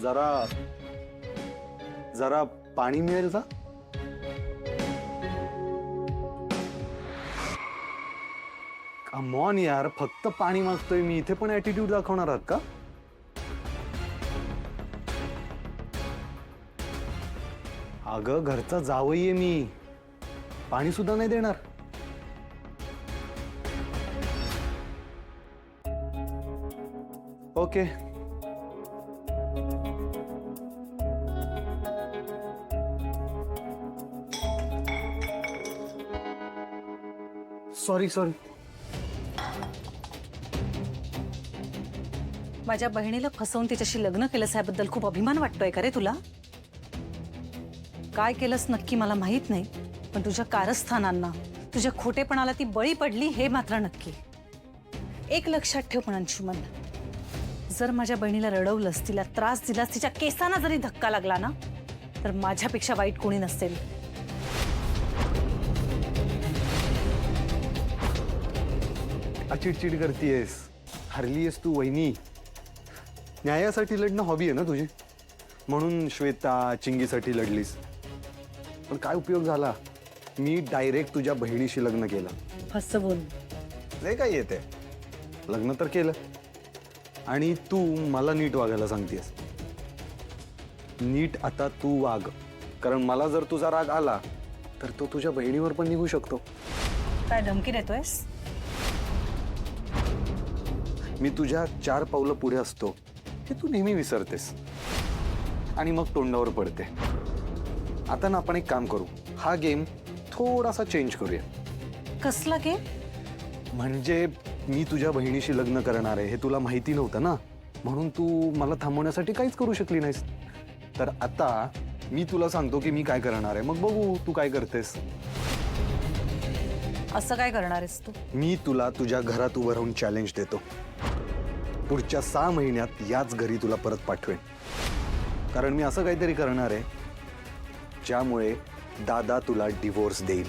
जरा जरा पाणी मिळेल का? कम ऑन यार, फक्त पाणी मागतोय मी, इथे पण ॲटिट्यूड दाखवणार आहात का? अगं घरचा जावई आहे मी, पाणी सुद्धा नाही देणार? ओके. Sorry sorry. माझ्या बहिणीला फसवून तिच्याशी लग्न केलंस याबद्दल खूप अभिमान वाटतोय का रे तुला? काय केलंस नक्की मला माहित नाही, पण तुझ्या कारस्थानांना, तुझ्या खोटेपणाला ती बळी पडली हे मात्र नक्की. एक लक्षात ठेव पण अंशुमन, जर माझ्या बहिणीला रडवलंस, तिला त्रास दिलास, तिच्या केसांना जरी धक्का लागला ना, तर माझ्यापेक्षा वाईट कोणी नसेल. चिडचिड करतीयस, हरलीयस तू वहिनी. न्यायासाठी लढणं हॉबी आहे ना तुझी, म्हणून श्वेता चिंगीसाठी लढलीस. पण काय उपयोग झाला? मी डायरेक्ट तुझ्या बहिणीशी लग्न केलं. फसवून जे काय येते, लग्न तर केलं, आणि तू मला नीट वागायला सांगतेस. नीट आता तू वाग, कारण मला जर तुझा राग आला तर तो तुझ्या बहिणीवर पण निघू शकतो. काय धमकी देतोयस? मी तुझ्या 4 पावलं पुढे असतो हे तू नेहमी विसरतेस आणि मग तोंडावर पडते. आता ना आपण एक काम करू, हा गेम थोडासा चेंज करूया. कसला गेम? म्हणजे मी तुझ्या बहिणीशी लग्न करणार आहे हे तुला माहिती नव्हतं ना, म्हणून तू मला थांबवण्यासाठी काहीच करू शकली नाहीस. तर आता मी तुला सांगतो की मी काय करणार आहे, मग बघू तू काय करतेस. असं काय करणार आहेस तू? मी तुला तुझ्या घरात उभं राहून चॅलेंज देतो. पुढच्या 6 महिन्यात याच घरी तुला परत पाठवेन, कारण मी असं काहीतरी करणार आहे ज्यामुळे दादा तुला डिवोर्स देईल.